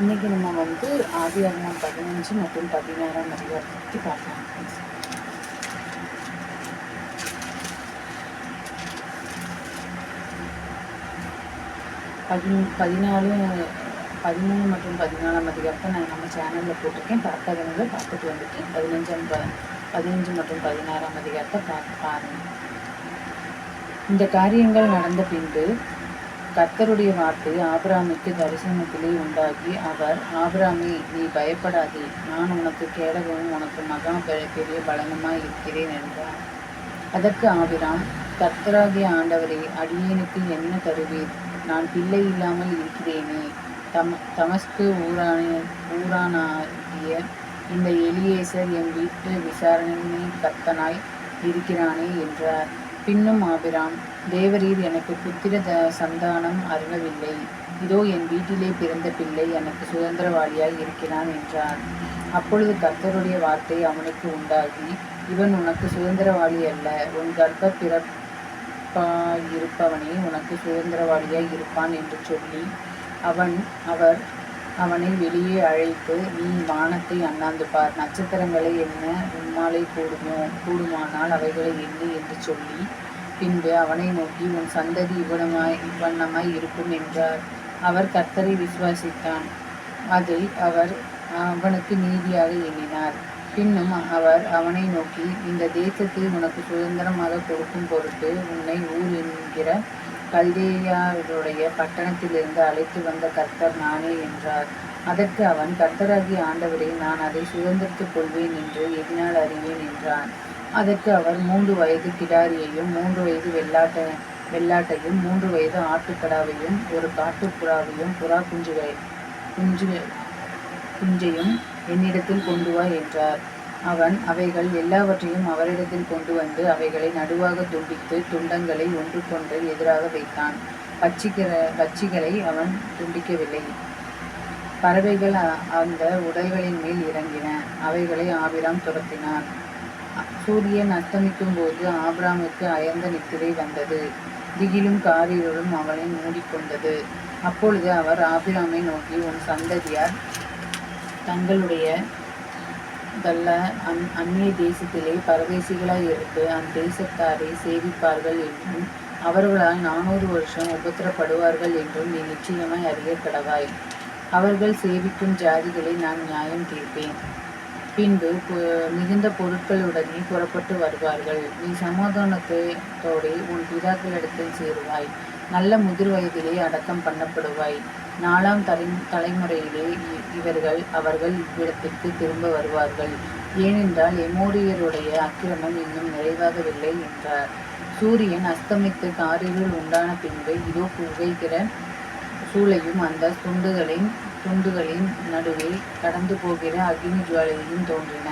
இன்றைக்கி நம்ம வந்து ஆதியாகமம் 15 மற்றும் 16 அதிகாரத்தை பற்றி பார்க்கலாம். 13 மற்றும் 14 அதிகாரத்தை நான் நம்ம சேனலில் போட்டிருக்கேன். பார்க்காதவங்க பார்த்துட்டு வந்துட்டு 15 மற்றும் 16 அதிகாரத்தை பாருங்கள். இந்த காரியங்கள் நடந்த பின்பு கர்த்தருடைய வார்த்தை ஆபிரகாமுக்கு தரிசனத்திலே உண்டாகி, அவர், ஆபிரகாமே, நீ பயப்படாதே, நான் உனக்கு கேடகமும் உனக்கு மகா பெரிய பலனுமாய் இருக்கிறேன் என்றார். அதற்கு ஆபிரகாம், கர்த்தராகிய ஆண்டவரே, அடியேனுக்கு என்ன தருவீர்? நான் பிள்ளை இல்லாமல் இருக்கிறேனே. தமஸ்கு ஊரானாகிய இந்த எலியேசர் என் வீட்டு விசாரணை கர்த்தனாய் இருக்கிறானே என்றார். பின்னும் ஆபிரகாம், தேவரீர் எனக்கு புத்திர சந்தானம் அருளவில்லை. இதோ என் வீட்டிலே பிறந்த பிள்ளை எனக்கு சுதந்திரவாளியாய் இருக்கிறான் என்றார். அப்பொழுது கர்த்தருடைய வார்த்தை அவனுக்கு உண்டாகி, இவன் உனக்கு சுதந்திரவாளி அல்ல, உன் கர்ப்ப பிறப்பாயிருப்பவனே உனக்கு சுதந்திரவாளியாய் இருப்பான் என்று சொல்லி அவனை வெளியே அழைத்து, நீ வானத்தை அண்ணாந்து பார், நட்சத்திரங்களை எண்ண உம்மாலே கூடுமானால் அவைகளை எண்ணு என்று சொல்லி, பின்பு அவனை நோக்கி, உன் சந்ததி இவ்வண்ணமாய் இருக்கும் என்றார். அவர் கர்த்தரை விசுவாசித்தான், அதை அவர் அவனுக்கு நீதியாக எண்ணினார். பின்னும் அவர் அவனை நோக்கி, இந்த தேசத்தை உனக்கு சுதந்திரமாக கொடுக்கும் பொருட்டு உன்னை ஊர் என்கிற கல்தேயருடைய பட்டணத்திலிருந்து அழைத்து வந்த கர்த்தர் நானே என்றார். அதற்கு அவன், கர்த்தராகிய ஆண்டவரே, நான் அதை சுதந்திரித்துக் கொள்வேன் என்று எதினால் அறிவேன் என்றான். அதற்கு அவர், 3 வயது கிடாரியையும் 3 வயது வெள்ளாட்டையும் 3 வயது ஆட்டுக்கடாவையும் 1 காட்டுப்புறாவையும் புறா குஞ்சையும் என்னிடத்தில் கொண்டு வா என்றார். அவன் அவைகள் எல்லாவற்றையும் அவரிடத்தில் கொண்டு வந்து அவைகளை நடுவாக துண்டித்து துண்டங்களை ஒன்றுக்கொன்று எதிராக வைத்தான். பட்சிகளை அவன் துண்டிக்கவில்லை. பறவைகள் அந்த உடல்களின் மேல் இறங்கின. அவைகளை ஆபிரகாம் துரத்தினான். சூரியன் அஸ்தமிக்கும் போது ஆபிரகாமுக்கு அயர்ந்த நித்திரை வந்தது. திகிலும் காரிருளும் அவனை மூடிக்கொண்டது. அப்பொழுது அவர் ஆபிரகாமை நோக்கி, உன் சந்ததியார் தங்களுடைய அந்நிய தேசத்திலே பரதேசிகளாய் இருந்து அந்தேசத்தாரை சேவிப்பார்கள் என்றும் அவர்களால் 400 வருஷம் உபத்திரப்படுவார்கள் என்றும் நீ நிச்சயமாய் அறிய கடவாய். அவர்கள் சேவிக்கும் ஜாதிகளை நான் நியாயம் தீர்ப்பேன். பின்பு மிகுந்த பொருட்களுடனே புறப்பட்டு வருவார்கள். நீ சமாதானத்தோடு உன் பிதாக்களிடத்தில் சேருவாய். நல்ல முதிர் வயதிலே அடக்கம் பண்ணப்படுவாய். 4ஆம் தலைமுறையிலே அவர்கள் இவ்விடத்திற்கு திரும்ப வருவார்கள். ஏனென்றால் எமோரியருடைய அக்கிரமம் இன்னும் நிறைவாகவில்லை என்றார். சூரியன் அஸ்தமித்து காரிருள் உண்டான பின்பு இதோ புகைகிற சூளையும் அந்த துண்டுகளின் நடுவே கடந்து போகிற அக்னி ஜுவாலையும் தோன்றின.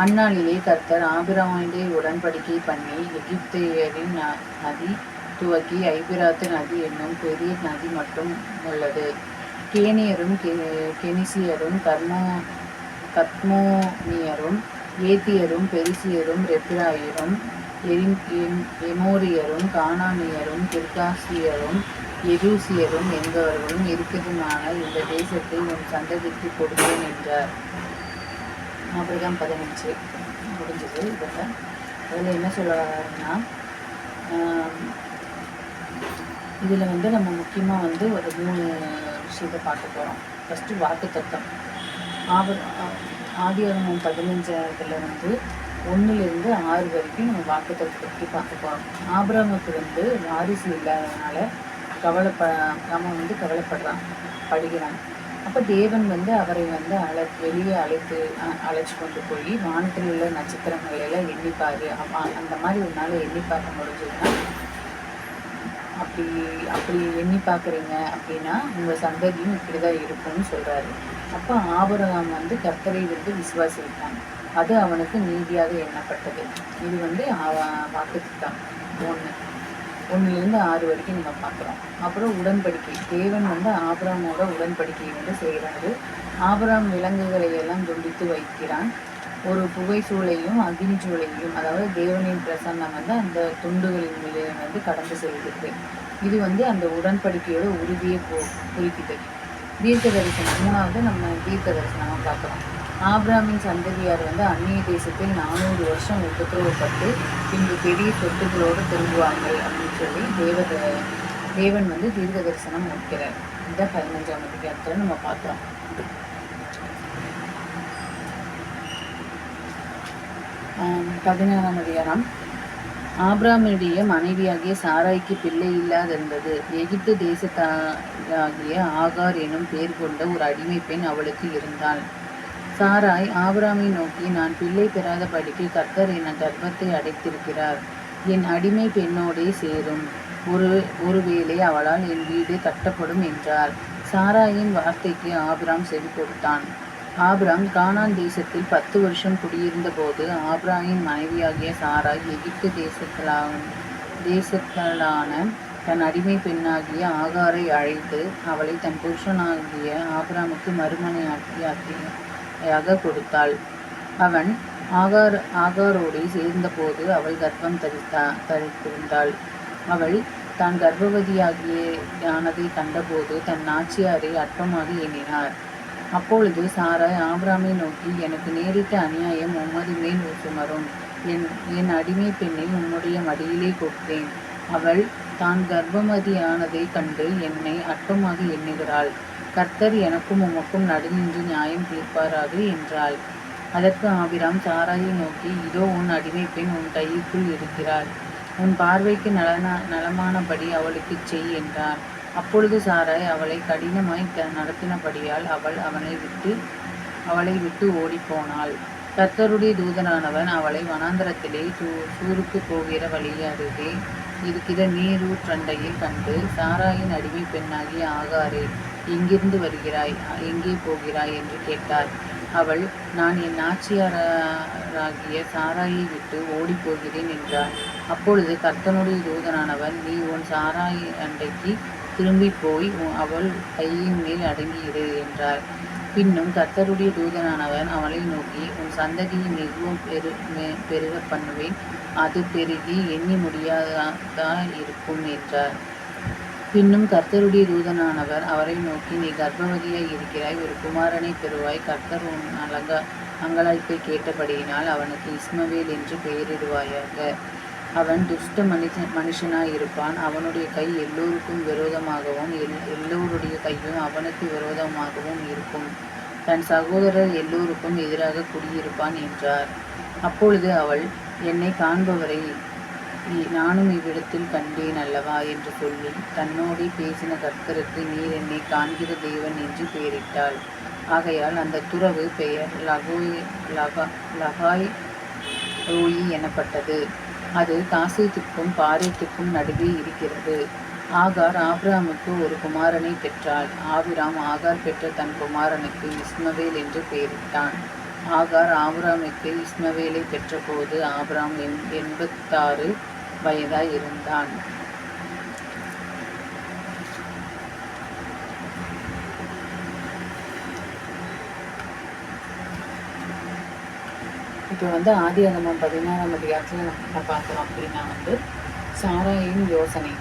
அந்நாளிலே கர்த்தர் ஆபிரகாமுடைய உடன்படிக்கை பண்ணி எகிப்தியரின் நதி துவக்கி ஐபிராத்து நதி என்னும் பெரிய நதி மட்டும் உள்ளது. கேனியரும் கெனிசியரும் கத்மோனியரும் ஏத்தியரும் பெரிசியரும் ரெப்பிராயரும் எமோரியரும் கானானியரும் கிர்காசியரும் எரூசியரும் என்பவர்களும் இருக்கிறதுமான இந்த தேசத்தை உன் சந்ததிக்கு கொடுத்தேன் என்றார். ஆபிரகாம் 15 முடிஞ்சது. அதில் என்ன சொல்லுவாருன்னா, இதில் நம்ம முக்கியமாக ஒரு 3 விஷயத்தை பார்க்க போகிறோம். ஃபஸ்ட்டு வாக்குத்தத்தம். ஆதியாகமம் 15 1லிருந்து 6 வரைக்கும் நம்ம வாக்குத்தத்தத்தை பற்றி பார்க்க போகிறோம். ஆபிரகாமுக்கு வாரிசு இல்லாததுனால அவன் கவலைப்படுறான், படிக்கிறான். அப்போ தேவன் அவரை வெளியே அழைச்சி கொண்டு போய் வானத்தில் உள்ள நட்சத்திரங்கள் எல்லாம் எண்ணிப்பாரு. அந்த மாதிரி ஒரு நாள் எண்ணி பார்க்க முடிஞ்சதுன்னா, அப்படி எண்ணி பார்க்குறீங்க அப்படின்னா உங்கள் சந்ததியும் இப்படி தான் இருக்கும்னு சொல்கிறாரு. அப்போ ஆபிரகாம் கர்த்தரை விசுவாசித்தான். அது அவனுக்கு நீதியாக எண்ணப்பட்டது. இது வாக்குத்தத்தம் 1லிருந்து 6 வரைக்கும் நம்ம பார்க்குறோம். அப்புறம் உடன்படிக்கை. தேவன் ஆபிரகாமோட உடன்படிக்கையை செய்கிறாரு. ஆபிரகாம் விலங்குகளை எல்லாம் துண்டித்து வைக்கிறான். ஒரு புகை சூளையும் அக்னி சூளையும், அதாவது தேவனின் பிரசன்னம் அந்த துண்டுகளின் மேலே கடந்து செல்கிறது. இது அந்த உடன்படிக்கையோட உறுதியை குறிக்குது. தீர்க்க தரிசனம். மூணாவது நம்ம தீர்க்க தரிசனமாக பார்க்குறோம். ஆபிரகாமின் சந்ததியார் வந்து அந்நிய தேசத்தில் 400 வருஷம் உபத்திரவப்பட்டு பின்பு பெரிய சொத்துக்களோடு திரும்புவார்கள் அப்படின்னு சொல்லி தேவன் வந்து தீர்க்க தரிசனம் முடிக்கிறார். இந்த 15ஆம் அதிகாரத்தில் நம்ம பார்த்தோம். 16ஆம் அதிகாரம். ஆபிரகாமுடைய மனைவியாகிய சாராய்க்கு பிள்ளை இல்லாதிருந்தது. எகிப்து தேசத்தாகிய ஆகார் எனும் பெயர் கொண்ட ஒரு அடிமை பெண் அவளுக்கு இருந்தாள். சாராய் ஆபிரகாமை நோக்கி, நான் பிள்ளை பெறாதபடிக்கு கர்த்தர் என் கர்ப்பத்தை அடைத்திருக்கிறார். என் அடிமை பெண்ணோடே சேரும். ஒருவேளை அவளால் என் வீடு கட்டப்படும் என்றார். சாராயின் வார்த்தைக்கு ஆபிரகாம் செவி கொடுத்தான். ஆபிரகாம் கானான் தேசத்தில் 10 வருஷம் குடியிருந்த போது ஆபிரகாமின் மனைவியாகிய சாராய் எகிப்து தேசத்தலான தன் அடிமை பெண்ணாகிய ஆகாரை அழைத்து அவளை தன் புருஷனாகிய ஆபிரகாமுக்கு மறுமனையாட்டியாக கொடுத்தாள். அவன் ஆகாரோடு சேர்ந்தபோது அவள் கர்ப்பம் தரித்திருந்தாள். அவள் தான் கர்ப்பவதியானதை கண்டபோது தன் நாச்சியாரை அற்பமாக எண்ணினார். அப்பொழுது சாராய் ஆபிரகாமை நோக்கி, எனக்கு நேரிட்ட அநியாயம் உம்மது மேல் சுமரும். என் அடிமை பெண்ணை உம்முடைய மடியிலே கொடுத்தேன். அவள் தான் கர்ப்பவதியானதை கண்டு என்னை அற்பமாக எண்ணுகிறாள். கர்த்தர் எனக்கும் உமக்கும் நடுநின்று நியாயம் தீர்ப்பாராக என்றாள். அதற்கு ஆபிரகாம் சாராயை நோக்கி, இதோ உன் அடிமை பெண் உன் கைக்குள் இருக்கிறாள். உன் பார்வைக்கு நலமானபடி அவளுக்கு செய் என்றார். அப்பொழுது சாராய் அவளை கடினமாய் நடத்தினபடியால் அவளை விட்டு ஓடிப்போனாள். கர்த்தருடைய தூதனானவன் அவளை வனாந்தரத்திலே சூருக்கு போகிற வழி அருகே இருக்கிற நீரூற்றண்டையில் கண்டு, சாராயின் அடிமை பெண்ணாகிய ஆகாரே, எங்கிருந்து வருகிறாய், எங்கே போகிறாய் என்று கேட்டார். அவள், நான் என் நாச்சியாராகிய சாராயை விட்டு ஓடி போகிறேன் என்றார். அப்பொழுது கர்த்தனுடைய தூதனானவன், நீ உன் சாராய் அண்டைக்கு திரும்பி போய் அவள் கையின் மேல் அடங்கியிரு என்றார். பின்னும் கர்த்தருடைய தூதனானவன் அவளை நோக்கி, உன் சந்ததியை மிகவும் பெருக பண்ணுவேன். அது பெருகி எண்ணி முடியாததா இருக்கும் என்றார். பின்னும் கர்த்தருடைய தூதனானவர் அவரை நோக்கி, நீ கர்ப்பவதியாய் இருக்கிறாய், ஒரு குமாரனை பெறுவாய். கர்த்தர் உன் அங்கலாய்ப்பை கேட்டபடியினால் அவனுக்கு இஸ்மவேல் என்று பெயரிடுவாயாக. அவன் துஷ்ட மனுஷனாயிருப்பான். அவனுடைய கை எல்லோருக்கும் விரோதமாகவும் எல்லோருடைய கையும் அவனுக்கு விரோதமாகவும் இருக்கும். தன் சகோதரர் எல்லோருக்கும் எதிராக குடியிருப்பான் என்றார். அப்பொழுது அவள், என்னை காண்பவரை நானும் இவ்விடத்தில் கண்டேன் அல்லவா என்று சொல்லி தன்னோடே பேசின கர்த்தருக்கு, நீர் என்னை காண்கிற தேவன் என்று பெயரிட்டாள். ஆகையால் அந்த துறவு பெயர் லகாய் ரோயி எனப்பட்டது. அது காசேத்துக்கும் பாரேத்துக்கும் நடுவே இருக்கிறது. ஆகார் ஆபிரகாமுக்கு ஒரு குமாரனை பெற்றாள். ஆபிராம் ஆகார் பெற்ற தன் குமாரனுக்கு இஸ்மவேல் என்று பெயரிட்டான். ஆகார் ஆபிராமுக்கு இஸ்மவேலை பெற்றபோது ஆபிராம் 86 வயதாய் இருந்தான். இப்போ வந்து ஆதியாகமம் 16ஆம் அதிகாரத்தில் நம்ம பார்க்குறோம் அப்படின்னா சாராயின் யோசனை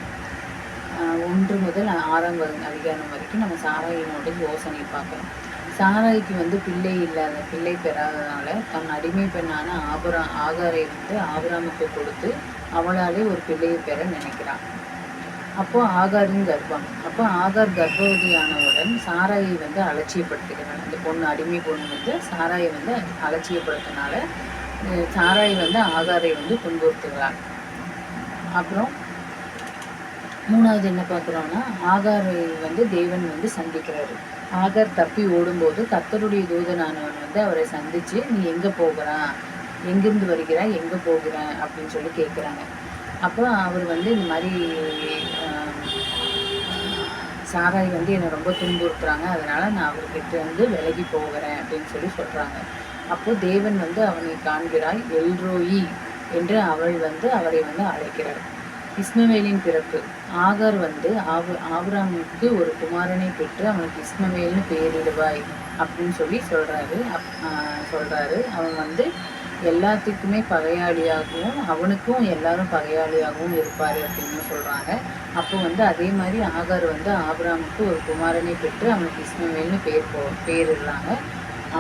1 முதல் 6ஆம் அதிகாரம் வரைக்கும் நம்ம சாராயினோட யோசனை பார்க்குறோம். சாராய்க்கு பிள்ளை பெறாததுனால தன் அடிமை பெண்ணான ஆகாரை ஆபிராமுக்கு கொடுத்து அவளாலே ஒரு பிள்ளையை பெற நினைக்கிறான். அப்போ ஆகாரின் கர்ப்பம். அப்போ ஆகார் கர்ப்பவதியானவுடன் சாராயை அலட்சியப்படுத்துகிறாள். அந்த பொண்ணு, அடிமை பொண்ணு சாராயை அலட்சியப்படுத்தினால சாராய் ஆகாரை துன்புறுத்துகிறாள். அப்புறம் 3வது என்ன பார்க்குறோம்னா, ஆகாரை தேவன் சந்திக்கிறாரு. ஆகார் தப்பி ஓடும்போது கர்த்தருடைய தூதனானவன் அவரை சந்தித்து, நீ எங்கே போகிறான், எங்கிருந்து வருகிறாய், எங்கே போகிறேன் அப்படின்னு சொல்லி கேட்குறாங்க. அப்போ அவர் இந்த மாதிரி சாராய் என்னை ரொம்ப துன்புறுத்துறாங்க, அதனால் நான் அவர்கிட்ட விலகி போகிறேன் அப்படின்னு சொல்லி சொல்கிறாங்க. அப்போது தேவன் அவனை காண்கிறாய், எல்ரோயி என்று அவள் அவரை அழைக்கிறார். இஸ்மவேலின் பிறப்பு. ஆகார் ஆபிராமுக்கு ஒரு குமாரனை பெற்று அவனுக்கு இஸ்மவேல்னு பெயரிடுவாய் அப்படின்னு சொல்லி சொல்கிறாரு. அவன் எல்லாத்துக்குமே பகையாளியாகவும் அவனுக்கும் எல்லாரும் பகையாளியாகவும் இருப்பார் அப்படின்னு சொல்கிறாங்க. அப்போ வந்து அதே மாதிரி ஆகார் வந்து ஆபிரகாமுக்கு ஒரு குமாரனை பெற்று அவனுக்கு இஸ்மவேல்னு பேரிடுறாங்க.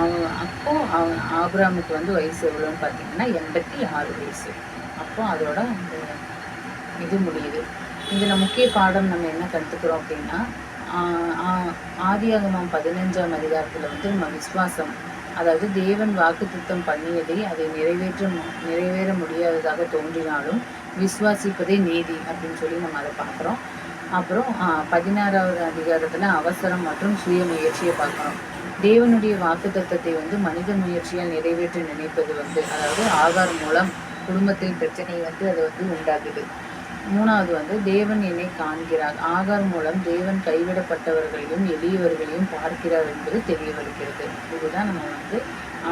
அவன் ஆபிரகாமுக்கு வந்து வயசு எவ்வளோன்னு பார்த்தீங்கன்னா 86 வயசு. அப்போ அதோட அந்த இது முடியுது. இதில் முக்கிய பாடம் நம்ம என்ன கற்றுக்குறோம் அப்படின்னா, ஆதியாகமம் 15ஆம் அதிகாரத்தில் வந்து நம்ம விசுவாசம், அதாவது தேவன் வாக்குத்தத்தம் பண்ணியதை அதை நிறைவேற முடியாததாக தோன்றினாலும் விசுவாசிப்பதே நீதி அப்படின்னு சொல்லி நம்ம அதை பார்க்குறோம். அப்புறம் 16வது அதிகாரத்தில் அவசரம் மற்றும் சுய முயற்சியை பார்க்குறோம். தேவனுடைய வாக்குத்தத்தத்தை வந்து மனித முயற்சியால் நிறைவேற்ற நினைப்பது வந்து, அதாவது ஆகார் மூலம் குடும்பத்தில் பிரச்சனை வந்து அது வந்து உண்டாகுது. 3வது வந்து தேவன் என்னை காண்கிறார். ஆகார் மூலம் தேவன் கைவிடப்பட்டவர்களையும் எளியவர்களையும் பார்க்கிறார் என்பது தெரிய வருகிறது. இதுதான் நம்ம வந்து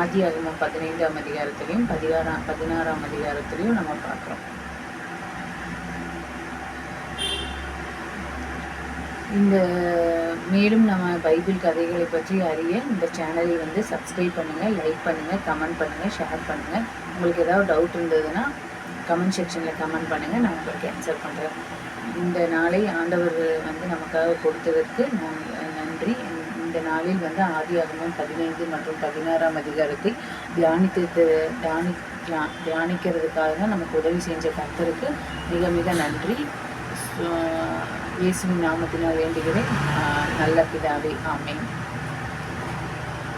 ஆதியாகமம் 15ஆம் அதிகாரத்திலையும் 16ஆம் அதிகாரத்திலையும் நம்ம பார்க்குறோம். இந்த மேலும் நம்ம பைபிள் கதைகளை பற்றி அறிய இந்த சேனலை வந்து சப்ஸ்கிரைப் பண்ணுங்கள், லைக் பண்ணுங்கள், கமெண்ட் பண்ணுங்கள், ஷேர் பண்ணுங்கள். உங்களுக்கு ஏதாவது டவுட் இருந்ததுன்னா கமெண்ட் செக்ஷனில் கமெண்ட் பண்ணுங்கள், நான் உங்களுக்கு ஆன்சர் பண்ணுறேன். இந்த நாளை ஆண்டவர் வந்து நமக்காக கொடுத்ததற்கு நன்றி. இந்த நாளில் வந்து ஆதியாகமம் 15 மற்றும் 16ஆம் அதிகாரத்தை தியானிக்கிறதுக்காக நமக்கு உதவி செஞ்ச கர்த்தருக்கு மிக மிக நன்றி. இயேசுவின் நாமத்தினால் வேண்டுகிறேன். நல்ல பிதாவே, ஆமென்.